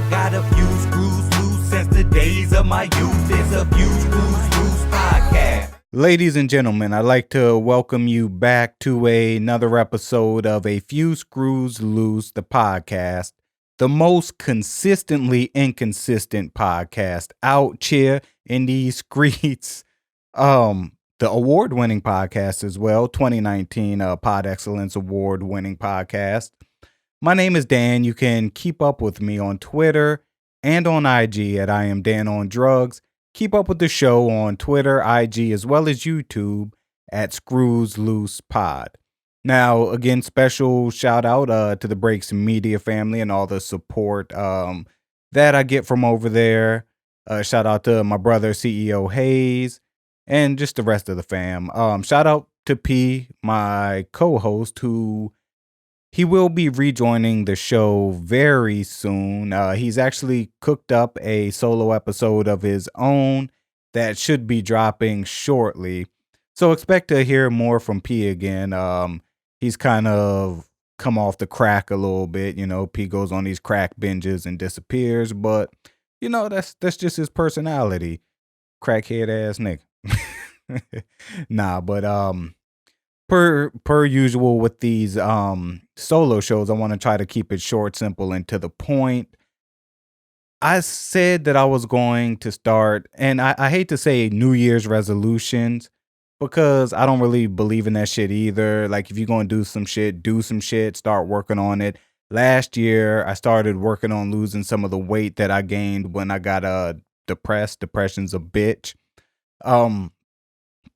I got a few screws loose since the days of my youth. It's a Few Screws Loose podcast. Ladies and gentlemen, I'd like to welcome you back to another episode of A Few Screws Loose, the podcast, the most consistently inconsistent podcast out here in these streets. The award-winning podcast as well, 2019 Pod Excellence Award-winning podcast. My name is Dan. You can keep up with me on Twitter and on IG at I am Dan on Drugs. Keep up with the show on Twitter, IG, as well as YouTube at Screws Loose Pod. Now, again, special shout out to the Breaks Media family and all the support that I get from over there. Shout out to my brother, CEO Hayes, and just the rest of the fam. Shout out to P, my co-host, who he will be rejoining the show very soon. He's actually cooked up a solo episode of his own that should be dropping shortly. So expect to hear more from P again. He's kind of come off the crack a little bit. You know, P goes on these crack binges and disappears, but you know, that's just his personality. Crackhead ass nigga. Nah, but per usual with these solo shows, I want to try to keep it short, simple, and to the point. I said that I was going to start, and I hate to say New Year's resolutions because I don't really believe in that shit either. Like, if you're going to do some shit, start working on it. Last year, I started working on losing some of the weight that I gained when I got depressed. Depression's a bitch.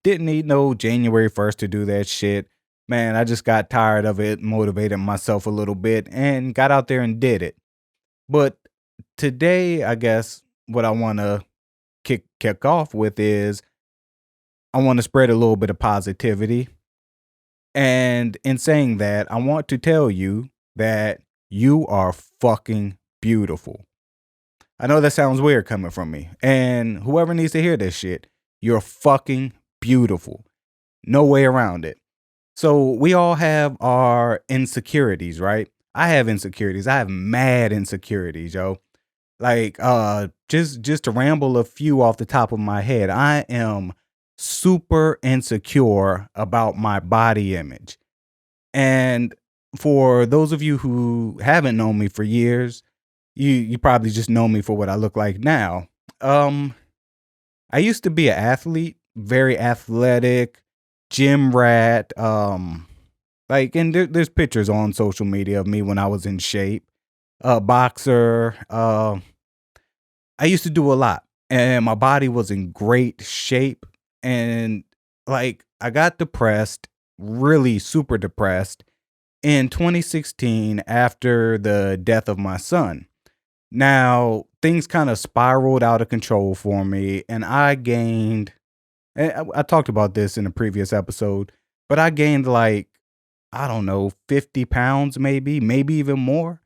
Didn't need no January 1st to do that shit. Man, I just got tired of it, motivated myself a little bit, and got out there and did it. But today, I guess what I want to kick off with is I want to spread a little bit of positivity. And in saying that, I want to tell you that you are fucking beautiful. I know that sounds weird coming from me. And whoever needs to hear this shit, you're fucking beautiful. No way around it. So we all have our insecurities, right? I have insecurities. I have mad insecurities, yo. Like, just to ramble a few off the top of my head, I am super insecure about my body image. And for those of you who haven't known me for years, you probably just know me for what I look like now. I used to be an athlete, very athletic, gym rat. Like, and there's pictures on social media of me when I was in shape. Boxer. I used to do a lot, and my body was in great shape. And like, I got depressed, really super depressed, in 2016 after the death of my son. Now, things kind of spiraled out of control for me, and I gained, and I talked about this in a previous episode, but I gained like, I don't know, 50 pounds, maybe even more.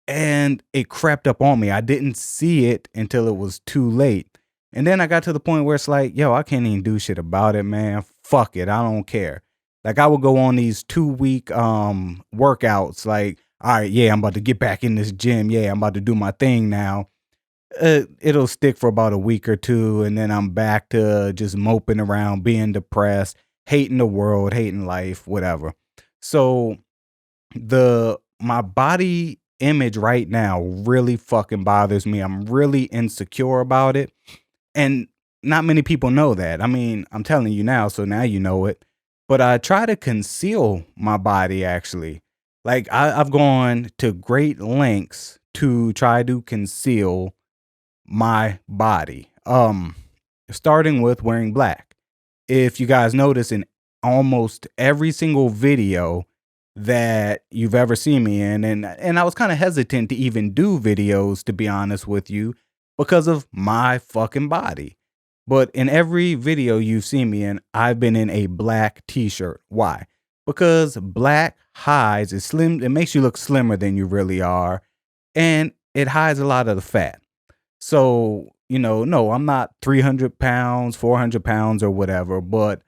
And it crept up on me. I didn't see it until it was too late. And then I got to the point where it's like, yo, I can't even do shit about it, man. Fuck it. I don't care. Like, I would go on these 2-week workouts. Like, all right, yeah, I'm about to get back in this gym. Yeah, I'm about to do my thing now. It'll stick for about a week or two, and then I'm back to just moping around, being depressed, hating the world, hating life, whatever. So my body image right now really fucking bothers me. I'm really insecure about it. And not many people know that. I mean, I'm telling you now, so now you know it. But I try to conceal my body, actually. Like, I've gone to great lengths to try to conceal my body. Starting with wearing black. If you guys notice, in almost every single video that you've ever seen me in, and I was kind of hesitant to even do videos, to be honest with you, because of my fucking body. But in every video you've seen me in, I've been in a black t-shirt. Why? Because black hides, it's slim, it makes you look slimmer than you really are, and it hides a lot of the fat. So, you know, no, I'm not 300 pounds, 400 pounds or whatever, but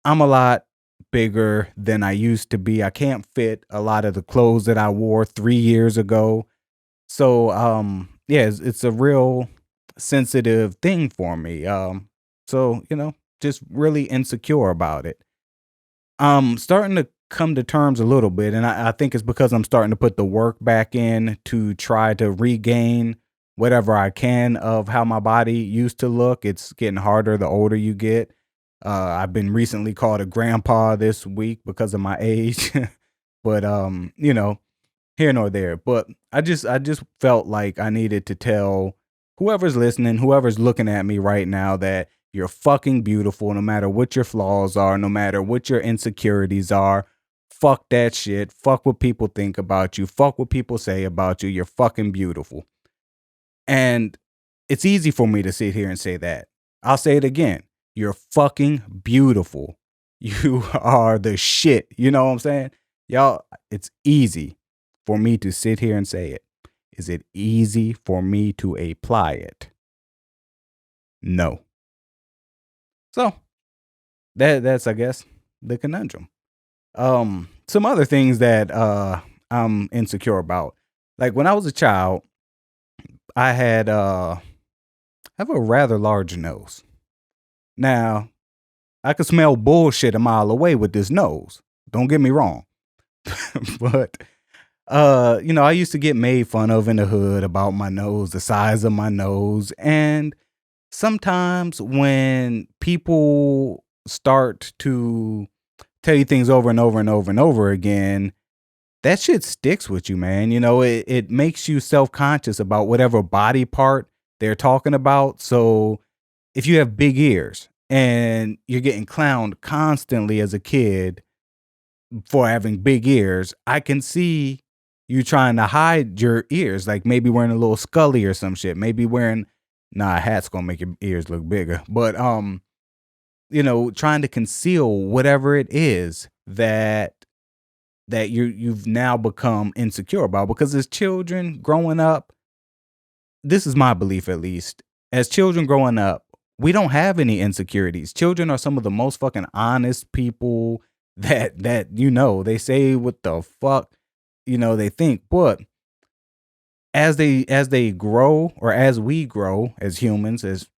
I'm a lot bigger than I used to be. I can't fit a lot of the clothes that I wore 3 years ago. So it's a real sensitive thing for me. So, just really insecure about it. I'm starting to come to terms a little bit, and I think it's because I'm starting to put the work back in to try to regain whatever I can of how my body used to look. It's getting harder the older you get. I've been recently called a grandpa this week because of my age, but here nor there. But I just felt like I needed to tell whoever's listening, whoever's looking at me right now that you're fucking beautiful no matter what your flaws are, no matter what your insecurities are. Fuck that shit. Fuck what people think about you. Fuck what people say about you. You're fucking beautiful. And it's easy for me to sit here and say that. I'll say it again. You're fucking beautiful. You are the shit. You know what I'm saying? Y'all, it's easy for me to sit here and say it. Is it easy for me to apply it? No. So that's I guess the conundrum. Some other things that I'm insecure about. Like when I was a child, I had have a rather large nose. Now, I could smell bullshit a mile away with this nose. Don't get me wrong. But I used to get made fun of in the hood about my nose, the size of my nose, and sometimes when people start to tell you things over and over and over and over again, that shit sticks with you, man. It makes you self-conscious about whatever body part they're talking about. So if you have big ears and you're getting clowned constantly as a kid for having big ears, I can see you trying to hide your ears, like maybe wearing a little scully or some shit. Maybe wearing nah, a hat's gonna make your ears look bigger. But trying to conceal whatever it is that you've now become insecure about. Because as children growing up, this is my belief at least. As children growing up, we don't have any insecurities. Children are some of the most fucking honest people that they say what the fuck they think. But as they grow, or as we grow as humans, as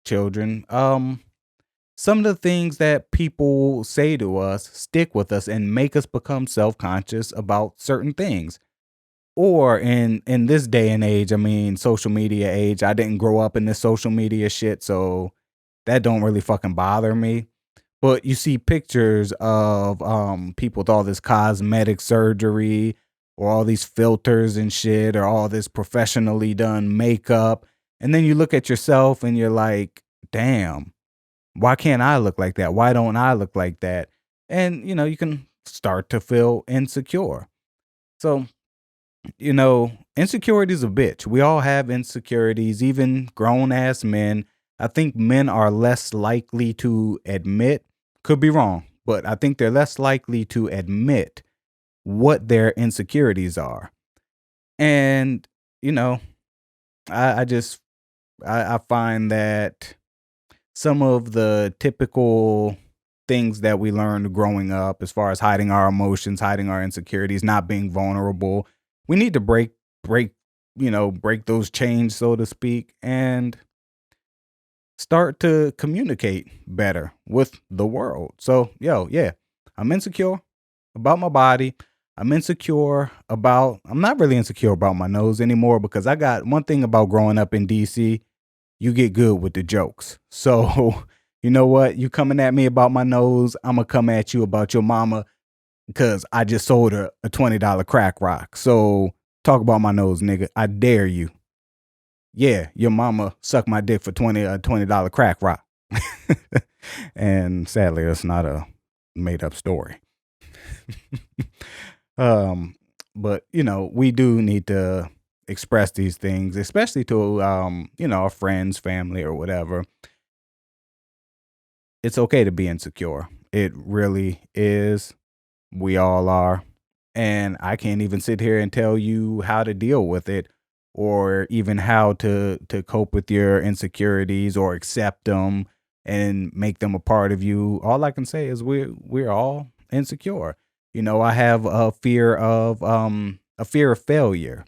children, some of the things that people say to us stick with us and make us become self-conscious about certain things. Or in this day and age, I mean, social media age, I didn't grow up in this social media shit, so that don't really fucking bother me. But you see pictures of people with all this cosmetic surgery, or all these filters and shit, or all this professionally done makeup, and then you look at yourself and you're like, damn, why can't I look like that? Why don't I look like that? And you can start to feel insecure. So insecurity's a bitch. We all have insecurities, even grown ass men. I think men are less likely to admit, could be wrong, but I think they're less likely to admit what their insecurities are. And, you know, I just I find that some of the typical things that we learned growing up, as far as hiding our emotions, hiding our insecurities, not being vulnerable, we need to break those chains, so to speak, and start to communicate better with the world. So, yeah, I'm insecure about my body. I'm not really insecure about my nose anymore, because I got one thing about growing up in DC: you get good with the jokes. So, you know what? You coming at me about my nose, I'm gonna come at you about your mama, because I just sold her a $20 crack rock. So, talk about my nose, nigga. I dare you. Yeah, your mama sucked my dick for $20 crack rock. And sadly, that's not a made up story. um, but we do need to express these things, especially to our friends, family, or whatever. It's okay to be insecure. It really is. We all are. And I can't even sit here and tell you how to deal with it, or even how to cope with your insecurities, or accept them and make them a part of you. All I can say is we're all insecure. I have a fear of failure.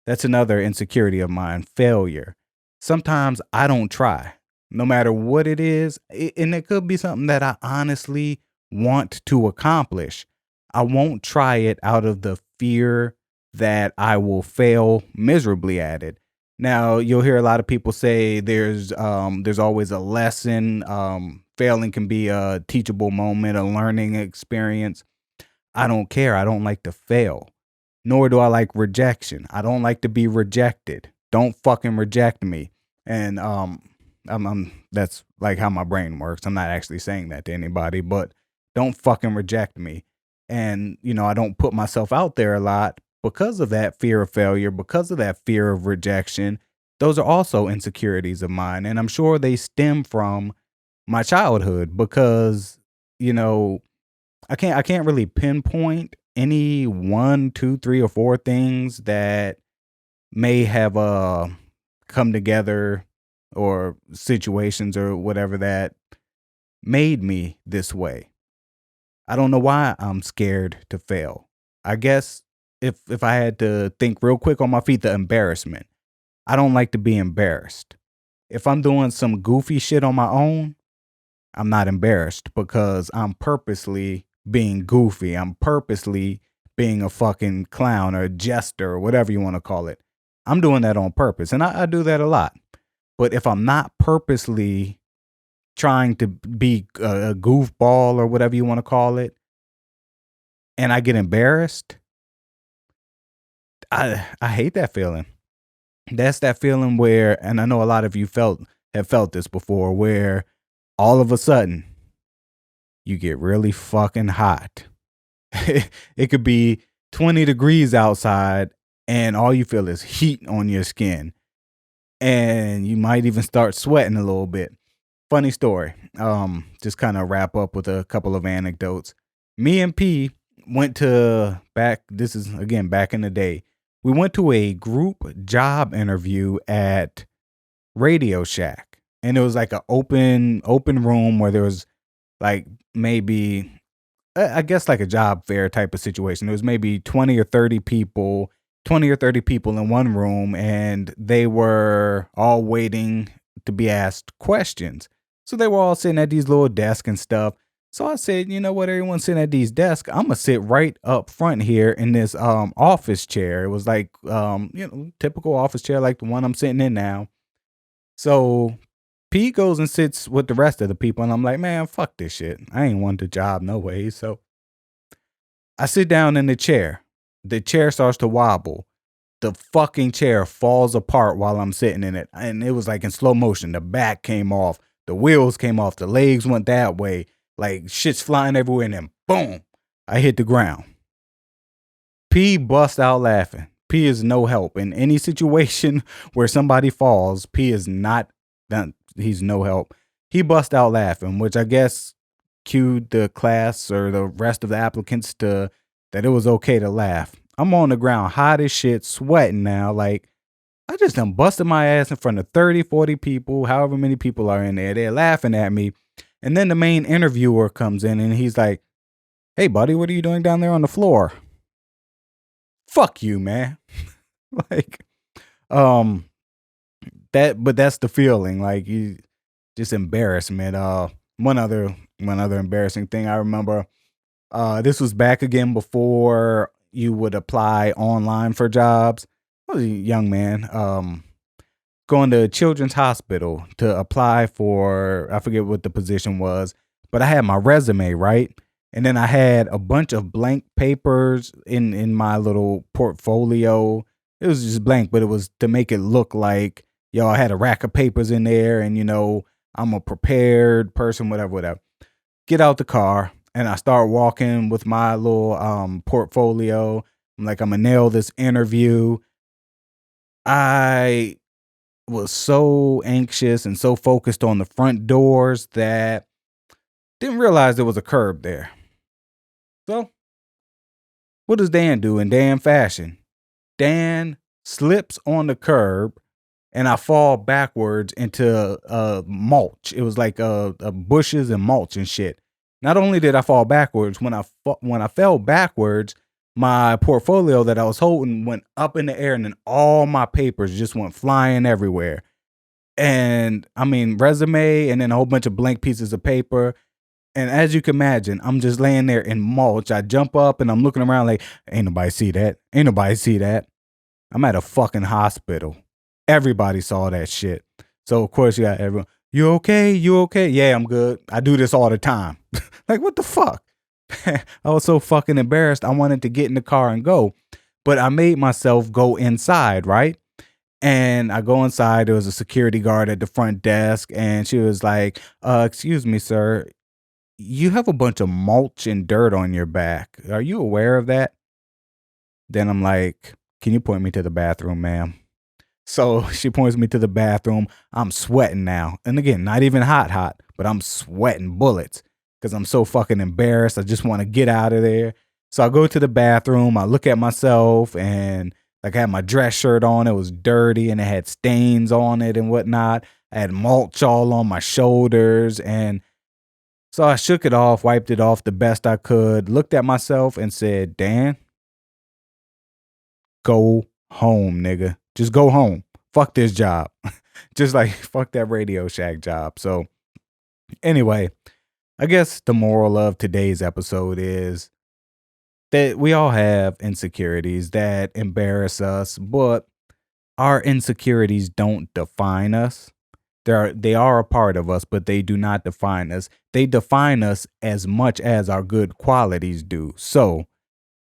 That's another insecurity of mine, failure. Sometimes I don't try, no matter what it is. And it could be something that I honestly want to accomplish. I won't try it out of the fear that I will fail miserably at it. Now, you'll hear a lot of people say there's always a lesson. Failing can be a teachable moment, a learning experience. I don't care. I don't like to fail, nor do I like rejection. I don't like to be rejected. Don't fucking reject me. And I'm that's like how my brain works. I'm not actually saying that to anybody, but don't fucking reject me. And I don't put myself out there a lot because of that fear of failure, because of that fear of rejection. Those are also insecurities of mine, and I'm sure they stem from my childhood because you know I can't really pinpoint any one, two, three, or four things that may have come together, or situations or whatever that made me this way. I don't know why I'm scared to fail. I guess if I had to think real quick on my feet, the embarrassment. I don't like to be embarrassed. If I'm doing some goofy shit on my own, I'm not embarrassed because I'm purposely being goofy. I'm purposely being a fucking clown or a jester or whatever you want to call it. I'm doing that on purpose. And I do that a lot. But if I'm not purposely trying to be a goofball or whatever you want to call it, and I get embarrassed, I hate that feeling. That's that feeling where, and I know a lot of you have felt this before, where all of a sudden you get really fucking hot. It could be 20 degrees outside and all you feel is heat on your skin. And you might even start sweating a little bit. Funny story. Just kind of wrap up with a couple of anecdotes. Me and P went to this is again back in the day. We went to a group job interview at Radio Shack. And it was like an open room where there was like maybe I guess like a job fair type of situation. There was maybe 20 or 30 people in one room, and they were all waiting to be asked questions. So they were all sitting at these little desks and stuff. So I said, you know what, everyone's sitting at these desks. I'm gonna sit right up front here in this office chair. It was like typical office chair like the one I'm sitting in now. So P goes and sits with the rest of the people, and I'm like, man, fuck this shit. I ain't want the job no way. So I sit down in the chair. The chair starts to wobble. The fucking chair falls apart while I'm sitting in it. And it was like in slow motion. The back came off. The wheels came off. The legs went that way. Like shit's flying everywhere. And then boom, I hit the ground. P bust out laughing. P is no help. In any situation where somebody falls, P is not done. He's no help. He bust out laughing, which I guess cued the class or the rest of the applicants to that it was okay to laugh. I'm on the ground, hot as shit, sweating now. Like, I just done busted my ass in front of 30, 40 people, however many people are in there. They're laughing at me. And then the main interviewer comes in and he's like, hey, buddy, what are you doing down there on the floor? Fuck you, man. Like, but that's the feeling. Like, you just embarrassment. One other embarrassing thing I remember. This was back again before you would apply online for jobs. I was a young man, going to Children's Hospital to apply for, I forget what the position was, but I had my resume, right? And then I had a bunch of blank papers in my little portfolio. It was just blank, but it was to make it look like, yo, I had a rack of papers in there and, I'm a prepared person, whatever. Get out the car and I start walking with my little portfolio. I'm like, I'm gonna nail this interview. I was so anxious and so focused on the front doors that didn't realize there was a curb there. So what does Dan do in Dan fashion? Dan slips on the curb and I fall backwards into mulch. It was like bushes and mulch and shit. Not only did I fall backwards, when I fell backwards, my portfolio that I was holding went up in the air, and then all my papers just went flying everywhere. And I mean, resume and then a whole bunch of blank pieces of paper. And as you can imagine, I'm just laying there in mulch. I jump up and I'm looking around like, ain't nobody see that. Ain't nobody see that. I'm at a fucking hospital. Everybody saw that shit. So of course you got everyone. You okay? You okay? Yeah, I'm good. I do this all the time. Like, what the fuck? I was so fucking embarrassed. I wanted to get in the car and go. But I made myself go inside, right? And I go inside. There was a security guard at the front desk, and she was like, excuse me, sir. You have a bunch of mulch and dirt on your back. Are you aware of that? Then I'm like, can you point me to the bathroom, ma'am? So she points me to the bathroom. I'm sweating now. And again, not even hot, but I'm sweating bullets because I'm so fucking embarrassed. I just want to get out of there. So I go to the bathroom. I look at myself and like I had my dress shirt on. It was dirty and it had stains on it and whatnot. I had mulch all on my shoulders. And so I shook it off, wiped it off the best I could, looked at myself and said, Dan, go home, nigga. Just go home. Fuck this job. Just like fuck that Radio Shack job. So anyway, I guess the moral of today's episode is that we all have insecurities that embarrass us, but our insecurities don't define us. They are a part of us, but they do not define us. They define us as much as our good qualities do. So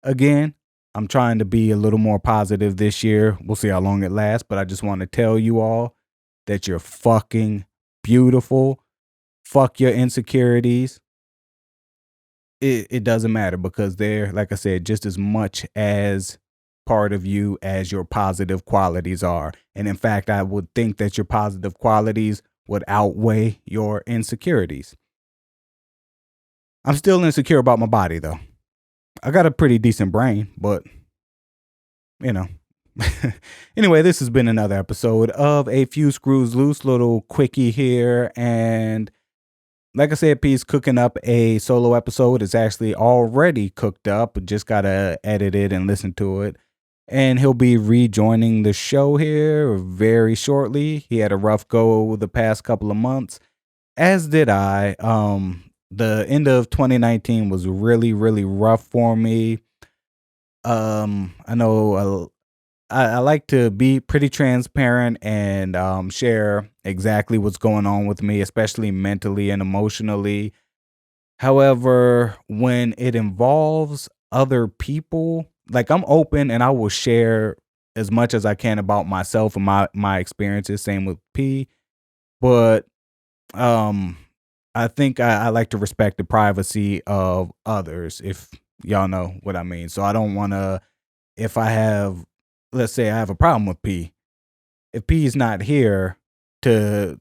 again, I'm trying to be a little more positive this year. We'll see how long it lasts, but I just want to tell you all that you're fucking beautiful. Fuck your insecurities. It doesn't matter because they're, like I said, just as much as part of you as your positive qualities are. And in fact, I would think that your positive qualities would outweigh your insecurities. I'm still insecure about my body though. I got a pretty decent brain, but you know. Anyway, this has been another episode of A Few Screws Loose, little quickie here. And like I said, P's cooking up a solo episode. It's actually already cooked up. Just got to edit it and listen to it. And he'll be rejoining the show here very shortly. He had a rough go the past couple of months, as did I. The end of 2019 was really, really rough for me. I know I like to be pretty transparent and share exactly what's going on with me, especially mentally and emotionally. However, when it involves other people, like I'm open and I will share as much as I can about myself and my experiences. Same with P, but um, I think I like to respect the privacy of others, if y'all know what I mean. So I don't want to, if I have, let's say I have a problem with P, if P is not here to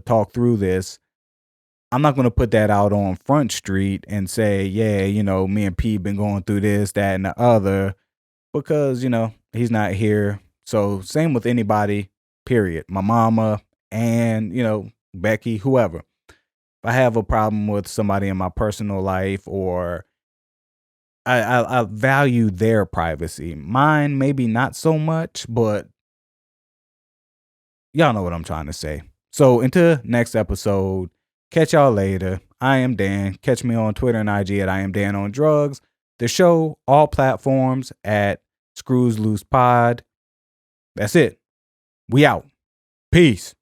talk through this, I'm not going to put that out on Front Street and say, yeah, me and P been going through this, that, and the other, because, he's not here. So same with anybody, period. My mama and, Becky, whoever. If I have a problem with somebody in my personal life or I value their privacy. Mine, maybe not so much, but y'all know what I'm trying to say. So until next episode, catch y'all later. I am Dan. Catch me on Twitter and IG at I am Dan on Drugs. The show, all platforms at Screws Loose Pod. That's it. We out. Peace.